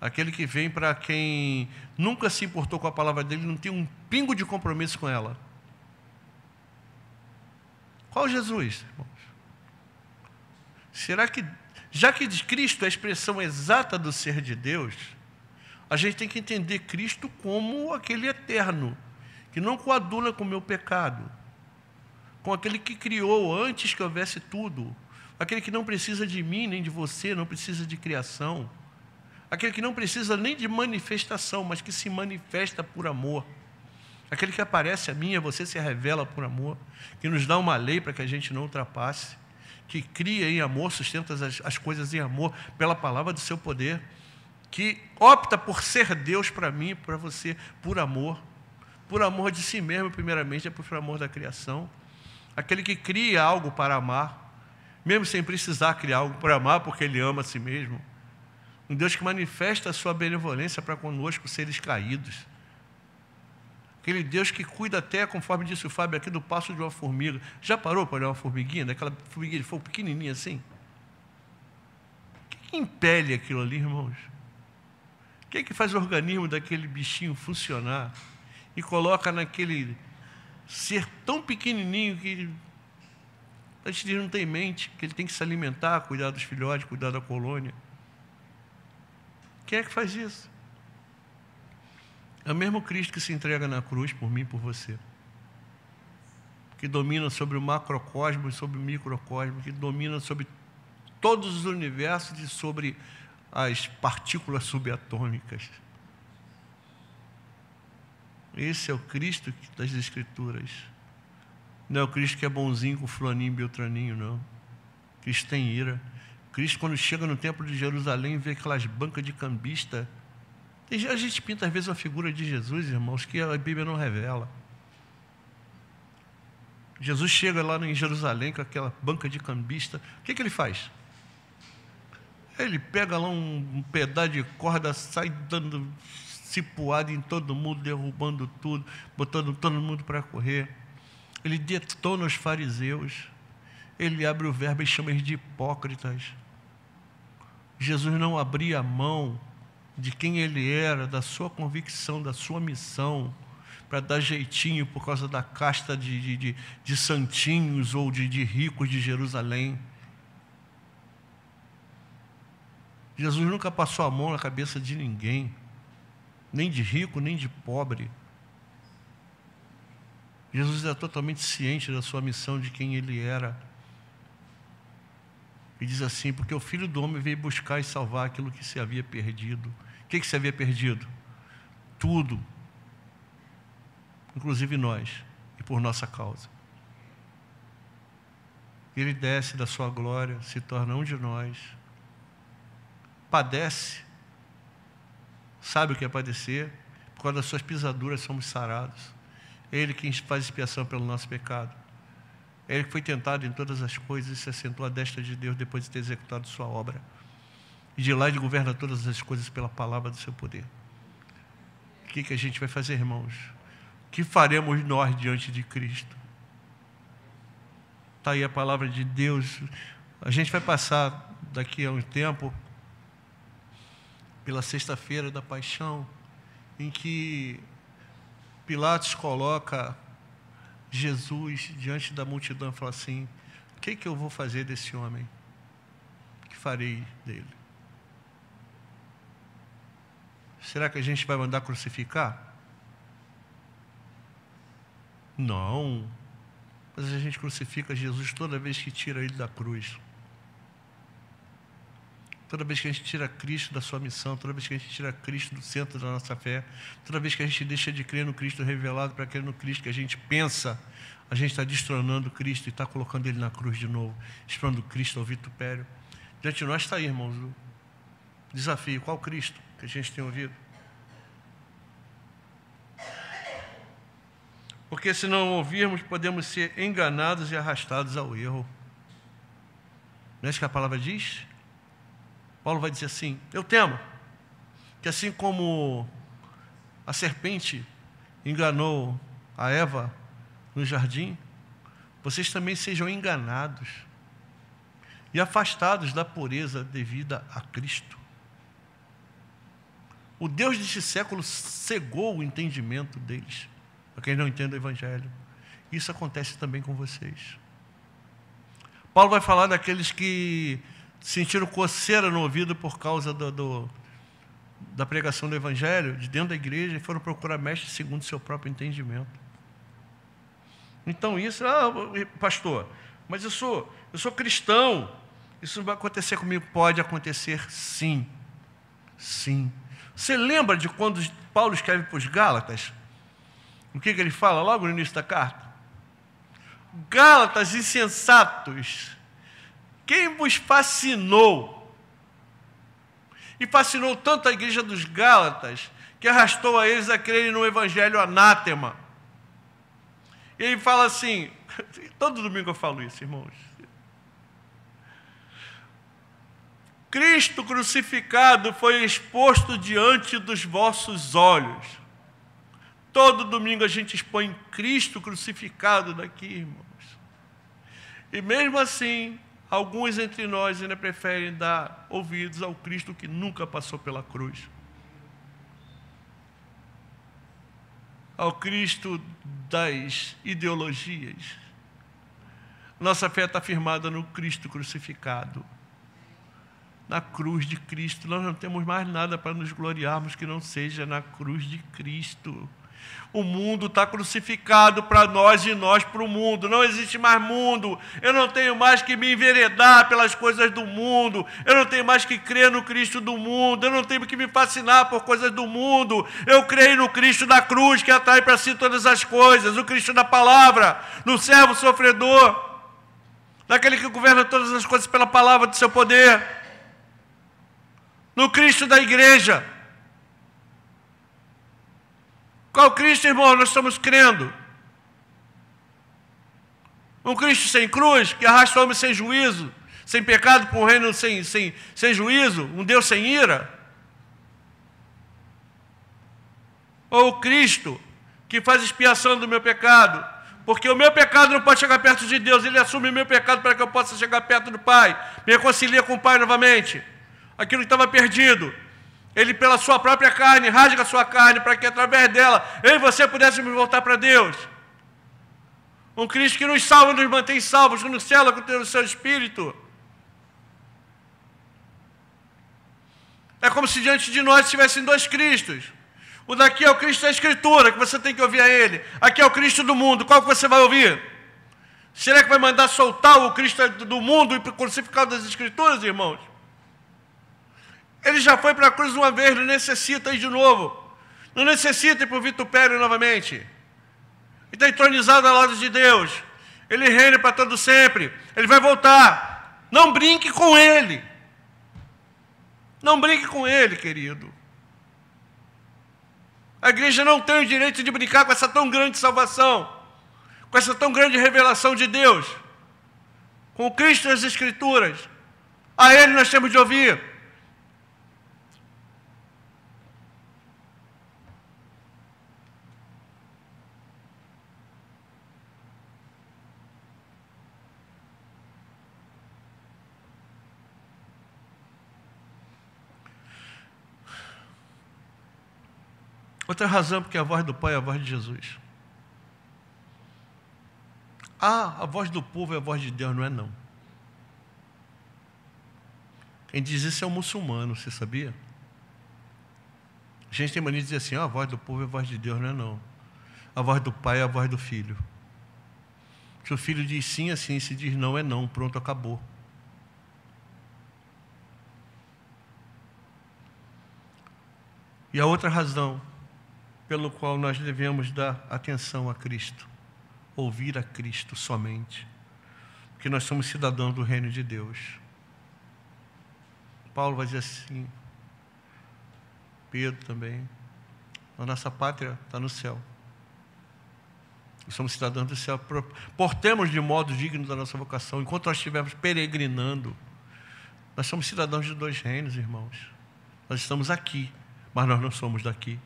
Aquele que vem para quem nunca se importou com a palavra dele, não tem um pingo de compromisso com ela. Qual Jesus, irmãos? Será que, já que Cristo é a expressão exata do ser de Deus, a gente tem que entender Cristo como aquele eterno, que não coaduna com o meu pecado, com aquele que criou antes que houvesse tudo, aquele que não precisa de mim nem de você, não precisa de criação, aquele que não precisa nem de manifestação, mas que se manifesta por amor, aquele que aparece a mim e a você, se revela por amor, que nos dá uma lei para que a gente não ultrapasse, que cria em amor, sustenta as coisas em amor, pela palavra do seu poder, que opta por ser Deus para mim e para você, por amor de si mesmo, primeiramente, é por amor da criação. Aquele que cria algo para amar, mesmo sem precisar criar algo para amar, porque Ele ama a si mesmo. Um Deus que manifesta a sua benevolência para conosco, seres caídos. Aquele Deus que cuida até, conforme disse o Fábio aqui, do passo de uma formiga. Já parou para olhar uma formiguinha, daquela formiguinha de fogo pequenininha assim? O que impele aquilo ali, irmãos? O que faz o organismo daquele bichinho funcionar e coloca naquele ser tão pequenininho que a gente não tem mente, que ele tem que se alimentar, cuidar dos filhotes, cuidar da colônia? Quem é que faz isso? É o mesmo Cristo que se entrega na cruz por mim e por você, que domina sobre o macrocosmo e sobre o microcosmo, que domina sobre todos os universos e sobre as partículas subatômicas. Esse é o Cristo das Escrituras. Não é o Cristo que é bonzinho com fulaninho e beltraninho, não. Cristo tem ira. Cristo, quando chega no templo de Jerusalém, vê aquelas bancas de cambista. A gente pinta, às vezes, uma figura de Jesus, irmãos, que a Bíblia não revela. Jesus chega lá em Jerusalém com aquela banca de cambista. O que ele faz? Ele pega lá um pedaço de corda, sai dando cipuada em todo mundo, derrubando tudo, botando todo mundo para correr. Ele detona os fariseus. Ele abre o verbo e chama eles de hipócritas. Jesus não abria a mão de quem ele era, da sua convicção, da sua missão, para dar jeitinho por causa da casta de santinhos ou de ricos de Jerusalém. Jesus nunca passou a mão na cabeça de ninguém, nem de rico, nem de pobre. Jesus era totalmente ciente da sua missão, de quem ele era. E diz assim: porque o Filho do Homem veio buscar e salvar aquilo que se havia perdido. O que se havia perdido? Tudo. Inclusive nós, e por nossa causa. Ele desce da sua glória, se torna um de nós, padece, sabe o que é padecer, por causa das suas pisaduras somos sarados. É Ele quem faz expiação pelo nosso pecado. É Ele que foi tentado em todas as coisas e se assentou à destra de Deus depois de ter executado sua obra. E de lá Ele governa todas as coisas pela palavra do seu poder. O que a gente vai fazer, irmãos? que faremos nós diante de Cristo? Está aí a palavra de Deus. A gente vai passar daqui a um tempo pela sexta-feira da paixão, em que Pilatos coloca Jesus diante da multidão e fala assim: o que eu vou fazer desse homem? O que farei dele? Será que a gente vai mandar crucificar? Não. Mas a gente crucifica Jesus toda vez que tira ele da cruz. Toda vez que a gente tira Cristo da sua missão, toda vez que a gente tira Cristo do centro da nossa fé, toda vez que a gente deixa de crer no Cristo revelado para crer no Cristo que a gente pensa, a gente está destronando Cristo e está colocando Ele na cruz de novo, expondo Cristo ao vitupério. Diante de nós está aí, irmãos, o desafio. Qual Cristo que a gente tem ouvido? Porque se não ouvirmos, podemos ser enganados e arrastados ao erro. Não é isso que a palavra diz? Paulo vai dizer assim: eu temo que assim como a serpente enganou a Eva no jardim, vocês também sejam enganados e afastados da pureza devida a Cristo. O Deus deste século cegou o entendimento deles, para quem não entende o Evangelho. Isso acontece também com vocês. Paulo vai falar daqueles que sentiram coceira no ouvido por causa da pregação do Evangelho, de dentro da igreja, e foram procurar mestre segundo seu próprio entendimento. Então isso, pastor, mas eu sou cristão, isso não vai acontecer comigo? Pode acontecer sim, sim. Você lembra de quando Paulo escreve para os Gálatas? O que ele fala logo no início da carta? Gálatas insensatos, quem vos fascinou? E fascinou tanto a igreja dos Gálatas, que arrastou a eles a crerem no evangelho anátema. E ele fala assim, todo domingo eu falo isso, irmãos. Cristo crucificado foi exposto diante dos vossos olhos. Todo domingo a gente expõe Cristo crucificado daqui, irmãos. E mesmo assim, alguns entre nós ainda preferem dar ouvidos ao Cristo que nunca passou pela cruz. Ao Cristo das ideologias. Nossa fé está firmada no Cristo crucificado. Na cruz de Cristo. Nós não temos mais nada para nos gloriarmos que não seja na cruz de Cristo. O mundo está crucificado para nós e nós para o mundo. Não existe mais mundo. Eu não tenho mais que me enveredar pelas coisas do mundo. Eu não tenho mais que crer no Cristo do mundo. Eu não tenho que me fascinar por coisas do mundo. Eu creio no Cristo da cruz, que atrai para si todas as coisas. O Cristo da palavra, no servo sofredor, naquele que governa todas as coisas pela palavra do seu poder. No Cristo da igreja. Qual Cristo, irmão, nós estamos crendo? Um Cristo sem cruz, que arrasta o homem sem juízo, sem pecado, para um reino sem juízo, um Deus sem ira? Ou o Cristo que faz expiação do meu pecado, porque o meu pecado não pode chegar perto de Deus, Ele assume o meu pecado para que eu possa chegar perto do Pai, me reconcilia com o Pai novamente, aquilo que estava perdido. Ele, pela sua própria carne, rasga a sua carne, para que através dela, eu e você pudéssemos voltar para Deus. Um Cristo que nos salva, nos mantém salvos, que nos cela com o seu Espírito. É como se diante de nós tivessem dois Cristos. O daqui é o Cristo da Escritura, que você tem que ouvir a Ele. Aqui é o Cristo do mundo, qual que você vai ouvir? Será que vai mandar soltar o Cristo do mundo e crucificado das Escrituras, irmãos? Ele já foi para a cruz uma vez, não necessita ir de novo. Não necessita ir para o vitupério novamente. Ele está entronizado ao lado de Deus. Ele reina para todo sempre. Ele vai voltar. Não brinque com Ele. Não brinque com Ele, querido. A igreja não tem o direito de brincar com essa tão grande salvação, com essa tão grande revelação de Deus, com o Cristo das Escrituras. A Ele nós temos de ouvir. Outra razão é porque a voz do Pai é a voz de Jesus. A voz do povo é a voz de Deus, não é não. Quem diz isso é um muçulmano, você sabia? A gente tem mania de dizer assim, a voz do povo é a voz de Deus, não é não. A voz do Pai é a voz do Filho. Se o Filho diz sim, é sim, se diz não, é não, pronto, acabou. E a outra razão pelo qual nós devemos dar atenção a Cristo, ouvir a Cristo somente, porque nós somos cidadãos do reino de Deus. Paulo vai dizer assim, Pedro também, a nossa pátria está no céu. Nós somos cidadãos do céu, portemos de modo digno da nossa vocação, enquanto nós estivermos peregrinando. Nós somos cidadãos de dois reinos, irmãos. Nós estamos aqui, mas nós não somos daqui.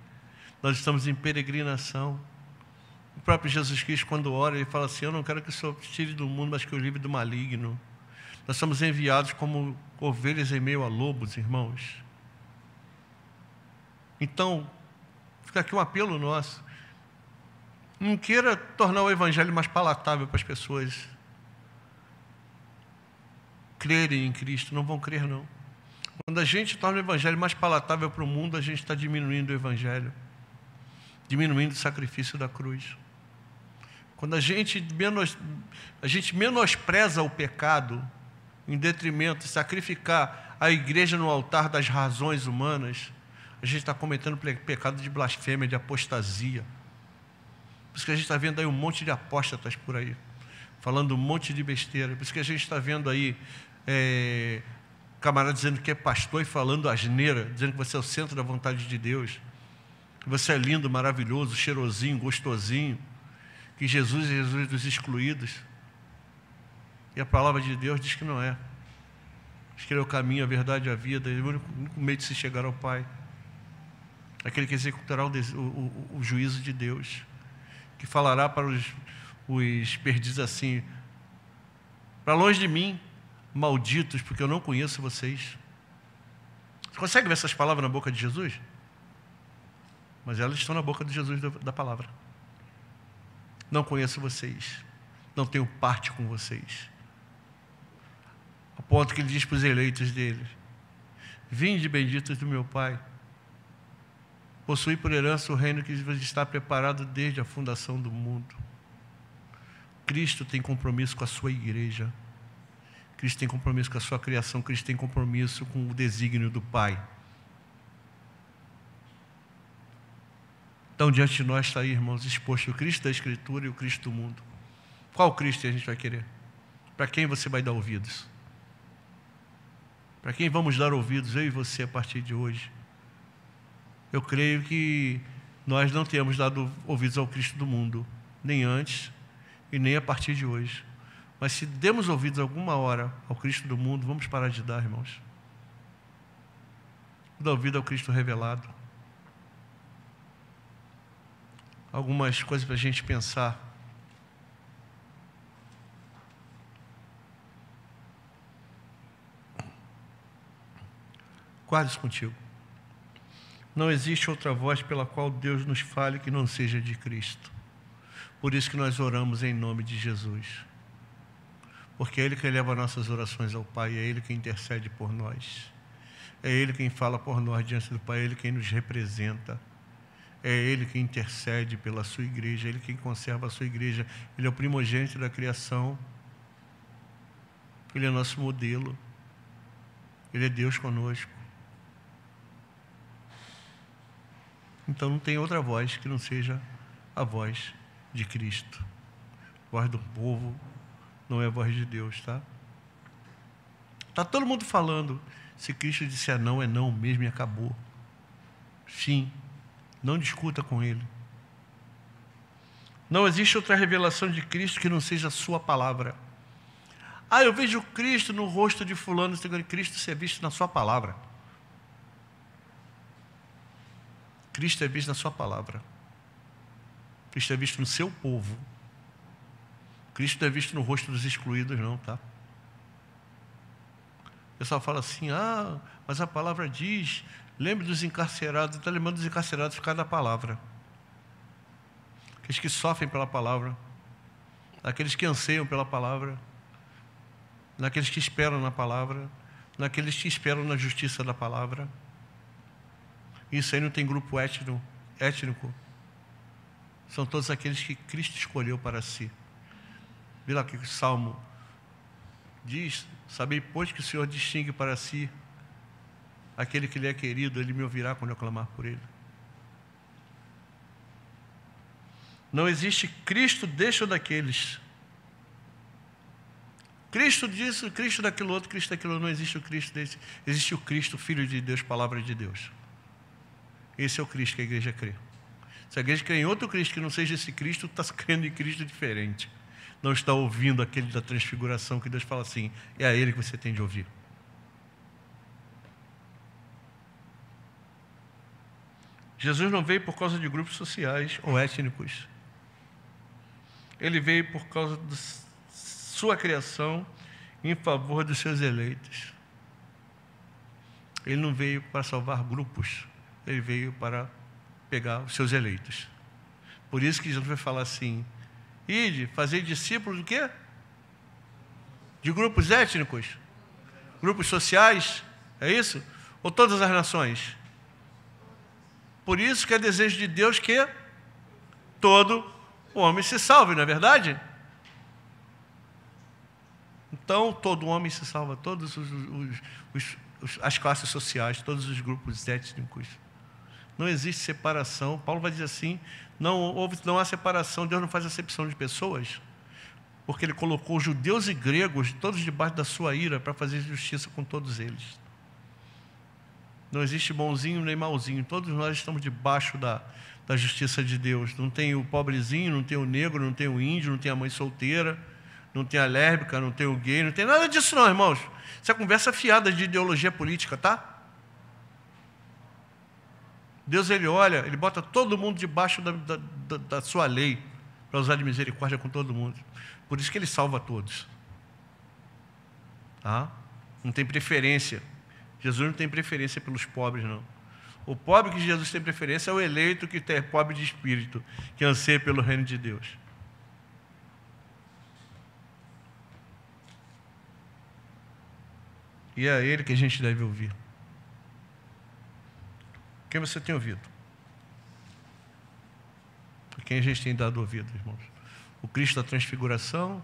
Nós estamos em peregrinação. O próprio Jesus Cristo, quando ora, ele fala assim, eu não quero que o Senhor tire do mundo, mas que o livre do maligno. Nós somos enviados como ovelhas em meio a lobos, irmãos. Então, fica aqui um apelo nosso. Não queira tornar o Evangelho mais palatável para as pessoas crerem em Cristo, não vão crer não. Quando a gente torna o Evangelho mais palatável para o mundo, a gente está diminuindo o Evangelho, diminuindo o sacrifício da cruz. Quando a gente menospreza o pecado, em detrimento de sacrificar a igreja no altar das razões humanas, a gente está cometendo pecado de blasfêmia, de apostasia. Por isso que a gente está vendo aí um monte de apóstatas por aí, falando um monte de besteira. Por isso que a gente está vendo aí camarada dizendo que é pastor e falando asneira, dizendo que você é o centro da vontade de Deus, que você é lindo, maravilhoso, cheirosinho, gostosinho, que Jesus é Jesus dos excluídos. E a palavra de Deus diz que não é. Diz que ele é o caminho, a verdade e a vida, é o único meio de se chegar ao Pai. Aquele que executará o juízo de Deus, que falará para os perdidos assim, para longe de mim, malditos, porque eu não conheço vocês. Você consegue ver essas palavras na boca de Jesus? Mas elas estão na boca de Jesus da palavra. Não conheço vocês, não tenho parte com vocês. A ponto que ele diz para os eleitos dele, vinde benditos do meu Pai, possui por herança o reino que está preparado desde a fundação do mundo. Cristo tem compromisso com a sua igreja. Cristo tem compromisso com a sua criação. Cristo tem compromisso com o desígnio do Pai. Então, diante de nós está aí, irmãos, exposto o Cristo da Escritura e o Cristo do mundo. Qual Cristo a gente vai querer? Para quem você vai dar ouvidos? Para quem vamos dar ouvidos, eu e você, a partir de hoje? Eu creio que nós não temos dado ouvidos ao Cristo do mundo, nem antes e nem a partir de hoje. Mas se demos ouvidos alguma hora ao Cristo do mundo, vamos parar de dar, irmãos. Dar ouvido ao Cristo revelado. Algumas coisas para a gente pensar. Guarde isso contigo. Não existe outra voz pela qual Deus nos fale que não seja de Cristo. Por isso que nós oramos em nome de Jesus. Porque é Ele que leva nossas orações ao Pai, é Ele quem intercede por nós. É Ele quem fala por nós diante do Pai, é Ele quem nos representa. É Ele quem intercede pela sua igreja, é Ele quem conserva a sua igreja. Ele é o primogênito da criação. Ele é nosso modelo. Ele é Deus conosco. Então não tem outra voz que não seja a voz de Cristo. A voz do povo não é a voz de Deus, tá? Está todo mundo falando, se Cristo disser não, é não mesmo e acabou. Sim, não discuta com Ele. Não existe outra revelação de Cristo que não seja a sua palavra. Ah, eu vejo Cristo no rosto de fulano, Cristo ser visto na sua palavra. Cristo é visto na sua palavra. Cristo é visto no seu povo. Cristo não é visto no rosto dos excluídos, não, tá? O pessoal fala assim, mas a palavra diz, lembre dos encarcerados. Está lembrando dos encarcerados por causa da palavra. Aqueles que sofrem pela palavra, aqueles que anseiam pela palavra, naqueles que esperam na palavra, naqueles que esperam na justiça da palavra. Isso aí não tem grupo étnico. São todos aqueles que Cristo escolheu para si. Vê lá que o Salmo diz, sabei, pois, que o Senhor distingue para si aquele que lhe é querido, ele me ouvirá quando eu clamar por ele. Não existe Cristo deste ou daqueles. Cristo disso, Cristo daquilo outro, Cristo daquilo outro. Não existe o Cristo desse. Existe o Cristo, Filho de Deus, Palavra de Deus. Esse é o Cristo que a igreja crê. Se a igreja crê em outro Cristo que não seja esse Cristo, está crendo em Cristo diferente. Não está ouvindo aquele da transfiguração que Deus fala assim, é a ele que você tem de ouvir. Jesus não veio por causa de grupos sociais ou étnicos. Ele veio por causa de sua criação em favor dos seus eleitos. Ele não veio para salvar grupos, ele veio para pegar os seus eleitos. Por isso que Jesus vai falar assim, ide, fazer discípulos do quê? De grupos étnicos? Grupos sociais? É isso? Ou todas as nações? Por isso que é desejo de Deus que todo homem se salve, não é verdade? Então, todo homem se salva, todas as classes sociais, todos os grupos étnicos. Não existe separação. Paulo vai dizer assim, não há separação, Deus não faz acepção de pessoas, porque Ele colocou judeus e gregos, todos debaixo da sua ira, para fazer justiça com todos eles. Não existe bonzinho nem malzinho, todos nós estamos debaixo da justiça de Deus. Não tem o pobrezinho, não tem o negro, não tem o índio, não tem a mãe solteira, não tem a lésbica, não tem o gay, não tem nada disso não, irmãos. Isso é conversa fiada de ideologia política, tá? Deus, Ele olha, Ele bota todo mundo debaixo da sua lei, para usar de misericórdia com todo mundo. Por isso que Ele salva todos. Tá? Não tem preferência. Jesus não tem preferência pelos pobres, não. O pobre que Jesus tem preferência é o eleito que é pobre de espírito, que anseia pelo reino de Deus. E é a Ele que a gente deve ouvir. Quem você tem ouvido? A quem a gente tem dado ouvido, irmãos? O Cristo da transfiguração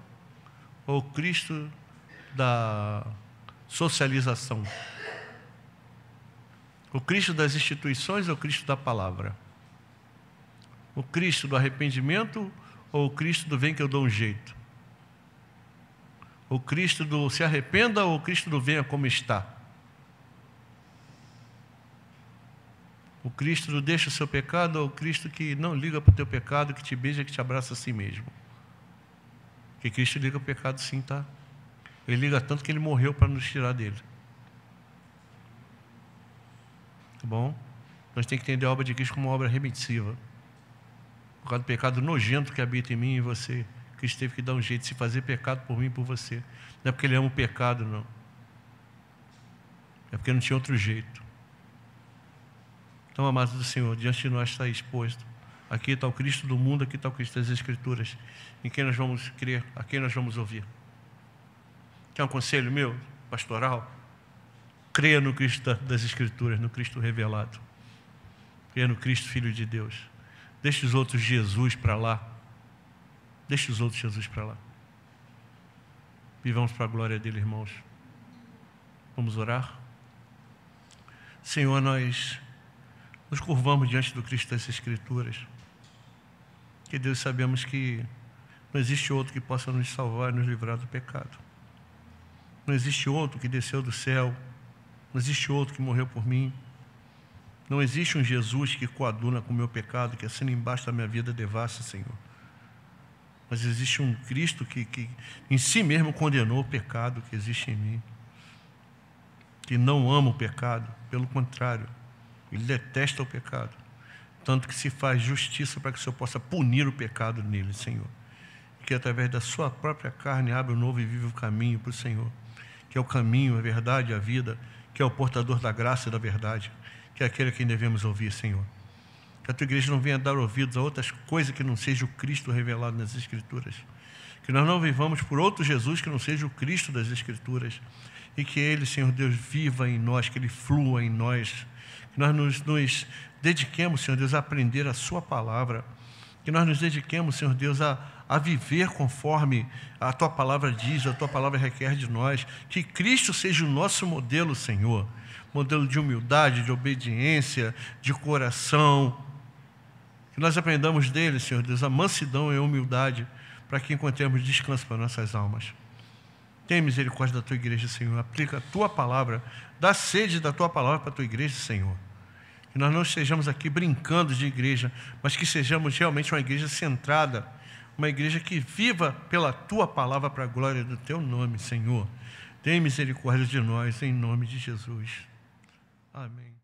ou o Cristo da socialização? O Cristo das instituições ou o Cristo da palavra? O Cristo do arrependimento ou o Cristo do vem que eu dou um jeito? O Cristo do se arrependa ou o Cristo do venha como está? O Cristo do deixa o seu pecado ou o Cristo que não liga para o teu pecado, que te beija, que te abraça a si mesmo? Porque Cristo liga o pecado sim, tá? Ele liga tanto que Ele morreu para nos tirar dele. Tá bom? Nós temos que entender a obra de Cristo como uma obra remissiva. Por causa do pecado nojento que habita em mim e em você, Cristo teve que dar um jeito de se fazer pecado por mim e por você. Não é porque Ele ama o pecado, não. É porque não tinha outro jeito. Então, amados do Senhor, diante de nós está exposto. Aqui está o Cristo do mundo, aqui está o Cristo das Escrituras. Em quem nós vamos crer, a quem nós vamos ouvir. Quer um conselho meu, pastoral? Creia no Cristo das Escrituras, no Cristo revelado. Creia no Cristo, Filho de Deus. Deixe os outros Jesus para lá. Deixe os outros Jesus para lá. Vivamos para a glória dele, irmãos. Vamos orar? Senhor, nós nos curvamos diante do Cristo das Escrituras. Que Deus, sabemos que não existe outro que possa nos salvar e nos livrar do pecado. Não existe outro que desceu do céu. Não existe outro que morreu por mim. Não existe um Jesus que coaduna com o meu pecado, que assina embaixo da minha vida devassa, Senhor. Mas existe um Cristo que em si mesmo condenou o pecado que existe em mim. Que não ama o pecado, pelo contrário, Ele detesta o pecado. Tanto que se faz justiça para que o Senhor possa punir o pecado nele, Senhor. Que através da sua própria carne abra um novo e vivo caminho para o Senhor. que é o caminho, a verdade e a vida, que é o portador da graça e da verdade, que é aquele a quem devemos ouvir, Senhor. Que a tua igreja não venha dar ouvidos a outras coisas que não seja o Cristo revelado nas Escrituras. Que nós não vivamos por outro Jesus que não seja o Cristo das Escrituras. E que Ele, Senhor Deus, viva em nós, que Ele flua em nós. Que nós nos dediquemos, Senhor Deus, a aprender a Sua palavra. Que nós nos dediquemos, Senhor Deus, a viver conforme a Tua palavra diz, a Tua palavra requer de nós. Que Cristo seja o nosso modelo, Senhor. Modelo de humildade, de obediência, de coração. Que nós aprendamos dele, Senhor Deus, a mansidão e a humildade, para que encontremos descanso para nossas almas. Tenha misericórdia da tua igreja, Senhor. Aplica a tua palavra, dá sede da tua palavra para a tua igreja, Senhor. Que nós não estejamos aqui brincando de igreja, mas que sejamos realmente uma igreja centrada, uma igreja que viva pela tua palavra para a glória do teu nome, Senhor. Tenha misericórdia de nós, em nome de Jesus. Amém.